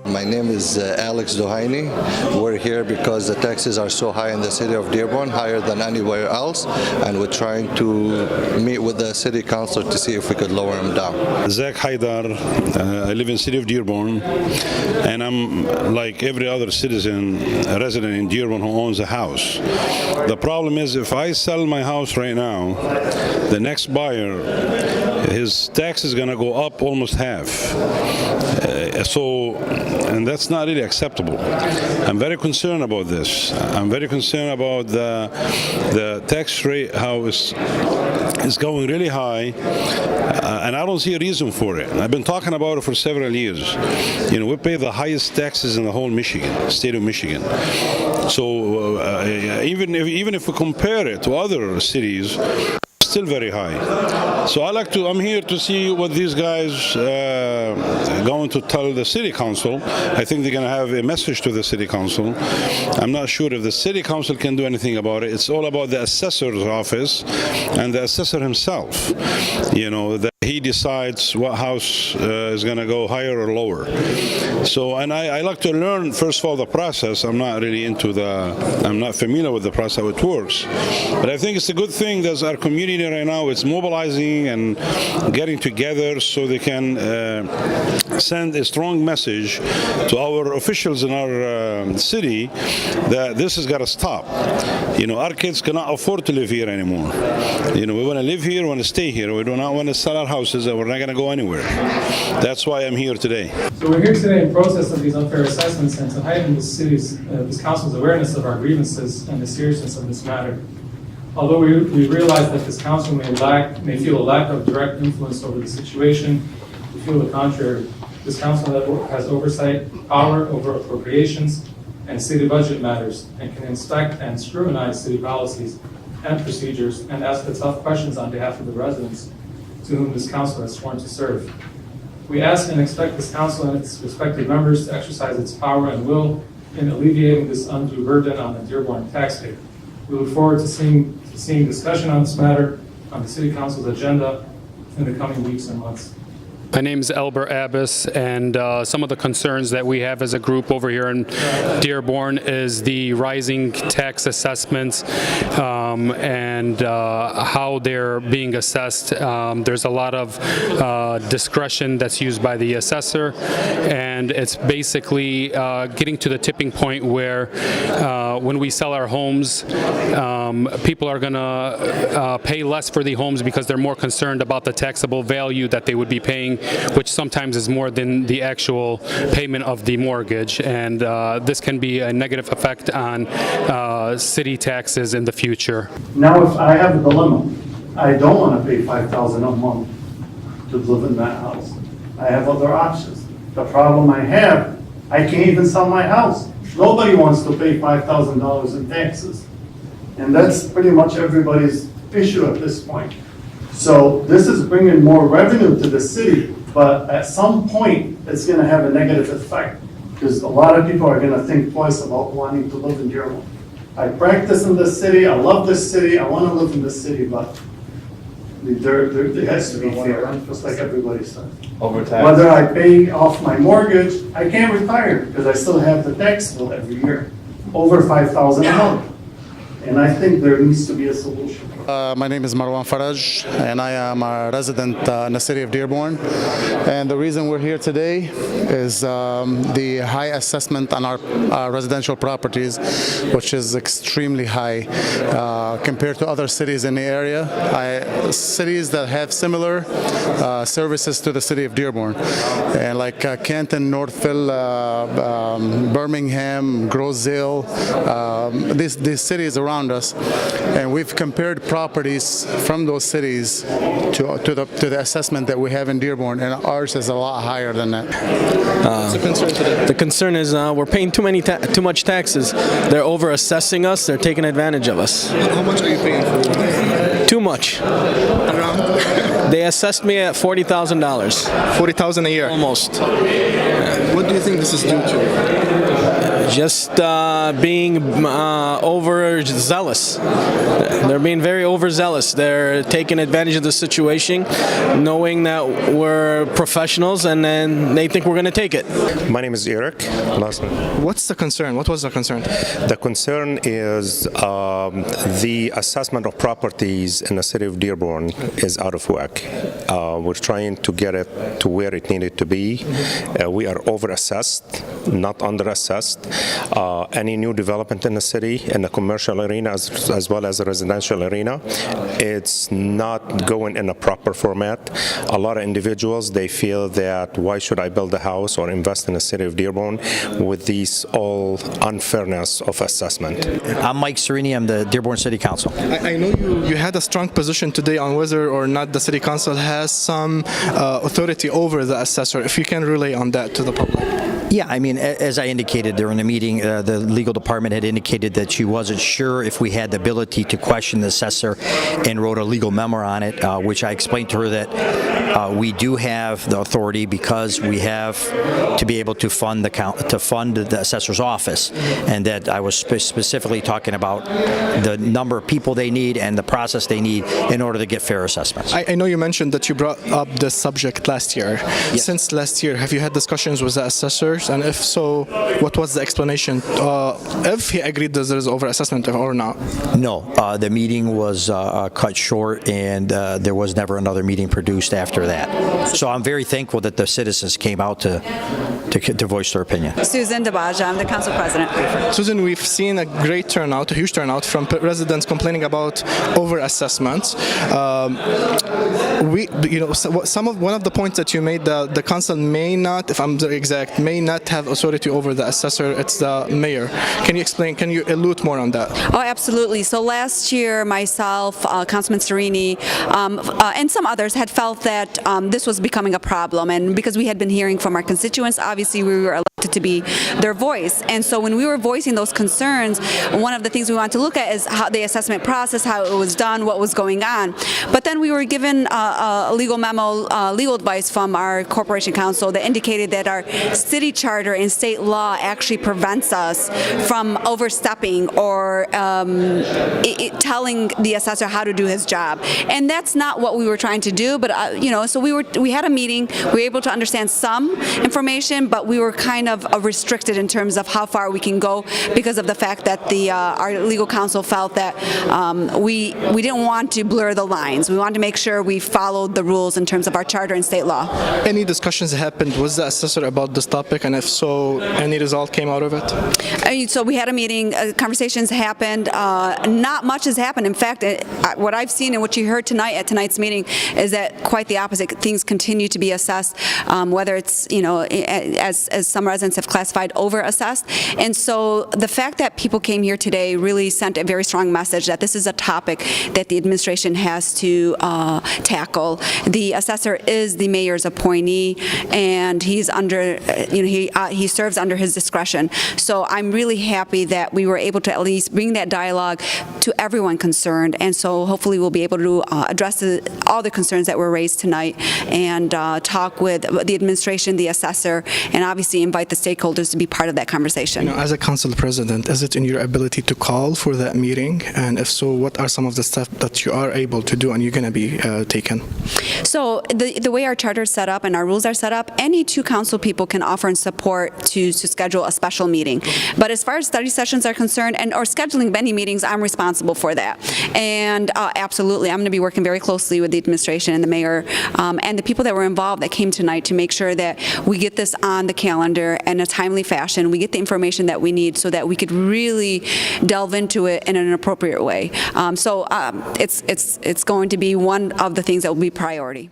My name is Alex Dohaini. We're here because the taxes are so high in the city of Dearborn, higher than anywhere else, and we're trying to meet with the city council to see if we could lower them down. Zach Haidar, I live in the city of Dearborn, and I'm like every other citizen, a resident in Dearborn who owns a house. The problem is if I sell my house right now, the next buyer, his tax is going to go up almost half. And that's not really acceptable. I'm very concerned about this. I'm very concerned about the tax rate, how it's going really high, and I don't see a reason for it. I've been talking about it for several years. You know, we pay the highest taxes in the whole state of Michigan. So even if we compare it to other cities, still very high. So I'm here to see what these guys going to tell the city council. I think they're going to have a message to the city council. I'm not sure if the city council can do anything about it. It's all about the assessor's office and the assessor himself. You know, that he decides what house is going to go higher or lower. So, and I like to learn, first of all, the process. I'm not familiar with the process, how it works. But I think it's a good thing that our community right now is mobilizing and getting together so they can send a strong message to our officials in our city that this has got to stop. You know, our kids cannot afford to live here anymore. You know, we want to live here, we want to stay here. We do not want to sell our houses, and we're not going to go anywhere. That's why I'm here today. So we're here today in process of these unfair assessments and to heighten this council's awareness of our grievances and the seriousness of this matter. Although we realize that this council may feel a lack of direct influence over the situation, we feel the contrary. This council has oversight power over appropriations and city budget matters and can inspect and scrutinize city policies and procedures and ask the tough questions on behalf of the residents to whom this council has sworn to serve. We ask and expect this council and its respective members to exercise its power and will in alleviating this undue burden on the Dearborn taxpayer. We look forward to seeing discussion on this matter on the City Council's agenda in the coming weeks and months. My name is Elber Abbas, and some of the concerns that we have as a group over here in Dearborn is the rising tax assessments and how they're being assessed. There's a lot of discretion that's used by the assessor, and it's basically getting to the tipping point where when we sell our homes, people are going to pay less for the homes because they're more concerned about the taxable value that they would be paying, which sometimes is more than the actual payment of the mortgage, and this can be a negative effect on city taxes in the future. Now if I have a dilemma, I don't want to pay $5,000 a month to live in that house. I have other options. The problem I have, I can't even sell my house. Nobody wants to pay $5,000 in taxes. And that's pretty much everybody's issue at this point. So this is bringing more revenue to the city, but at some point, it's going to have a negative effect because a lot of people are going to think twice about wanting to live in Dearborn. I practice in this city, I love this city, I want to live in this city, but there has to be fair, just like everybody said. Whether I pay off my mortgage, I can't retire because I still have the tax bill every year, over $5,000 a month. And I think there needs to be a solution. My name is Marwan Faraj, and I am a resident in the city of Dearborn. And the reason we're here today is the high assessment on our residential properties, which is extremely high compared to other cities in the area. Cities that have similar services to the city of Dearborn, and like Canton, Northville, Birmingham, Groseville, these cities around us, and we've compared properties from those cities to the assessment that we have in Dearborn, and ours is a lot higher than that. What's the concern today? The concern is we're paying too much taxes. They're over assessing us. They're taking advantage of us. How much are you paying for? Too much. They assessed me at $40,000. $40,000 a year? Almost. What do you think this is due to? just being overzealous. They're being very overzealous. They're taking advantage of the situation, knowing that we're professionals, and then they think we're going to take it. My name is Eric. What's the concern? What was the concern? The concern is the assessment of properties in the city of Dearborn is out of whack. We're trying to get it to where it needed to be. We are over-assessed, not under-assessed. Any new development in the city, in the commercial arena as well as the residential arena, it's not going in a proper format. A lot of individuals, they feel that why should I build a house or invest in the city of Dearborn with these all unfairness of assessment. I'm Mike Serini. I'm the Dearborn City Council. I know you had a strong position today on whether or not the city council has some authority over the assessor. If you can relay on that to the public. Yeah, I mean, as I indicated during the meeting, the legal department had indicated that she wasn't sure if we had the ability to question the assessor and wrote a legal memo on it, which I explained to her that we do have the authority because we have to be able to fund the assessor's office, and that I was specifically talking about the number of people they need and the process they need in order to get fair assessments. I know you mentioned that you brought up this subject last year. Yes. Since last year, have you had discussions with the assessors? And if so, what was the explanation? If he agreed that there is over-assessment or not? No, the meeting was cut short, and there was never another meeting produced after that. So I'm very thankful that the citizens came out to voice their opinion. Susan DeBaja, I'm the council president. Susan, we've seen a great turnout, a huge turnout from residents complaining about over-assessments. One of the points that you made, the council may not, if I'm exact, may not have authority over the assessor. It's the mayor. Can you explain? Can you allude more on that? Oh, absolutely. So last year, myself, Councilman Serini, and some others had felt that this was becoming a problem, and because we had been hearing from our constituents, obviously we were elected to be their voice. And so when we were voicing those concerns, one of the things we wanted to look at is how the assessment process, how it was done, what was going on. But then we were given a legal memo, legal advice from our corporation counsel that indicated that our city charter and state law actually prevents us from overstepping or telling the assessor how to do his job. And that's not what we were trying to do, but so we had a meeting, we were able to understand some information, but we were kind of restricted in terms of how far we can go because of the fact that our legal counsel felt that we didn't want to blur the lines. We wanted to make sure we followed the rules in terms of our charter and state law. Any discussions happened with the assessor about this topic, and if so, any result came out of it? So we had a meeting, conversations happened, not much has happened. In fact, what I've seen and what you heard tonight at tonight's meeting is that quite the opposite. Things continue to be assessed, whether it's, as some residents have classified, over-assessed. And so the fact that people came here today really sent a very strong message that this is a topic that the administration has to tackle. The assessor is the mayor's appointee, and he's under, he serves under his discretion. So I'm really happy that we were able to at least bring that dialogue to everyone concerned, and so hopefully we'll be able to address all the concerns that were raised tonight and talk with the administration, the assessor, and obviously invite the stakeholders to be part of that conversation. As a council president, is it in your ability to call for that meeting? And if so, what are some of the stuff that you are able to do and you're going to be taken? So the way our charter is set up and our rules are set up, any two council people can offer and support to schedule a special meeting. But as far as study sessions are concerned or scheduling many meetings, I'm responsible for that. And absolutely, I'm going to be working very closely with the administration and the mayor and the people that were involved that came tonight to make sure that we get this on the calendar in a timely fashion. We get the information that we need so that we could really delve into it in an appropriate way. So it's going to be one of the things that will be priority.